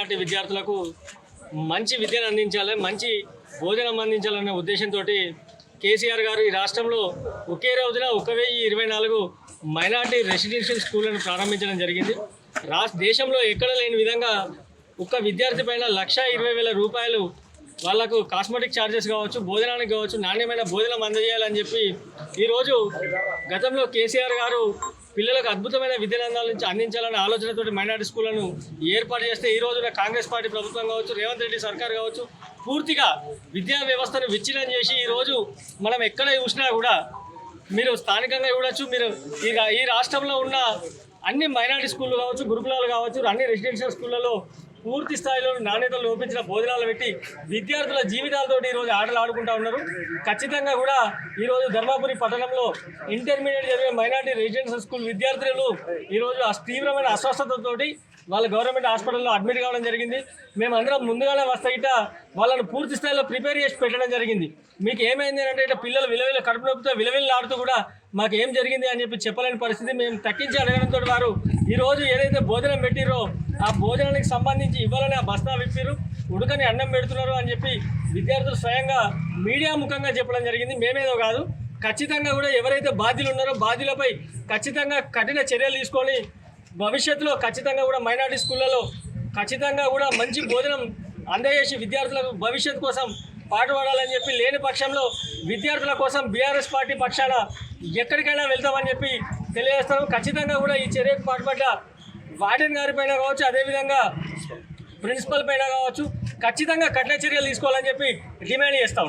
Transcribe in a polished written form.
Minority విద్యార్థులకు మంచి విద్యను అందించాలి, మంచి భోజనం అందించాలనే ఉద్దేశంతో కేసీఆర్ గారు ఈ రాష్ట్రంలో ఒకే రోజున 1024 మైనార్టీ రెసిడెన్షియల్ స్కూళ్లను ప్రారంభించడం జరిగింది. దేశంలో ఎక్కడ లేని విధంగా ఒక్క విద్యార్థి పైన 1,20,000 రూపాయలు వాళ్ళకు కాస్మెటిక్ ఛార్జెస్ కావచ్చు, భోజనానికి కావచ్చు, నాణ్యమైన భోజనం అందజేయాలని చెప్పి ఈరోజు గతంలో కేసీఆర్ గారు పిల్లలకు అద్భుతమైన విద్యను అందించాలనే ఆలోచనతో మైనార్టీ స్కూళ్లను ఏర్పాటు చేస్తే ఈ రోజున కాంగ్రెస్ పార్టీ ప్రభుత్వం కావచ్చు, రేవంత్ రెడ్డి సర్కార్ కావచ్చు పూర్తిగా విద్యా వ్యవస్థను విచ్ఛిన్నం చేసి ఈరోజు మనం ఎక్కడ చూసినా కూడా మీరు స్థానికంగా చూడొచ్చు, మీరు ఈ రాష్ట్రంలో ఉన్న అన్ని మైనార్టీ స్కూళ్ళు కావచ్చు, గురుకులాలు కావచ్చు, అన్ని రెసిడెన్షియల్ స్కూళ్ళలో పూర్తి స్థాయిలో నాణ్యతలు లోపించిన భోజనాలు పెట్టి విద్యార్థుల జీవితాలతో ఈరోజు ఆటలు ఆడుకుంటూ ఉన్నారు. ఖచ్చితంగా కూడా ఈరోజు ధర్మపురి పట్టణంలో ఇంటర్మీడియట్ చదివే మైనార్టీ రెసిడెన్షియల్ స్కూల్ విద్యార్థులు ఈరోజు తీవ్రమైన అస్వస్థతతోటి వాళ్ళ గవర్నమెంట్ హాస్పిటల్లో అడ్మిట్ కావడం జరిగింది. మేమందరం ముందుగానే వస్తే ఇట వాళ్ళను పూర్తి స్థాయిలో ప్రిపేర్ చేసి పెట్టడం జరిగింది. మీకు ఏమైంది అంటే ఇట్లా పిల్లలు విలవిల కడుపు నొప్పితో విలవిల్లాడుతూ కూడా మాకు ఏం జరిగింది అని చెప్పి చెప్పలేని పరిస్థితి. మేము తగ్గించి అడగడంతో వారు ఈరోజు ఏదైతే భోజనం పెట్టిరో ఆ భోజనానికి సంబంధించి ఇవ్వాలని ఆ బస్తా విప్పిరు, ఉడకని అన్నం పెడుతున్నారు అని చెప్పి విద్యార్థులు స్వయంగా మీడియా ముఖంగా చెప్పడం జరిగింది. మేమేదో కాదు, ఖచ్చితంగా కూడా ఎవరైతే బాధ్యులు ఉన్నారో బాధ్యులపై ఖచ్చితంగా కఠిన చర్యలు తీసుకొని భవిష్యత్తులో ఖచ్చితంగా కూడా మైనార్టీ స్కూళ్ళలో ఖచ్చితంగా కూడా మంచి భోజనం అందజేసి విద్యార్థులకు భవిష్యత్తు కోసం పాటుపడాలని చెప్పి, లేని పక్షంలో విద్యార్థుల కోసం బీఆర్ఎస్ పార్టీ పక్షాన ఎక్కడికైనా వెళ్తామని చెప్పి తెలియజేస్తాము. ఖచ్చితంగా కూడా ఈ చర్యకు పాటుపడ్డ వార్డెన్ గారి పైన కావచ్చు, అదేవిధంగా ప్రిన్సిపల్ పైన కావచ్చు ఖచ్చితంగా కఠిన చర్యలు తీసుకోవాలని చెప్పి డిమాండ్ చేస్తాం.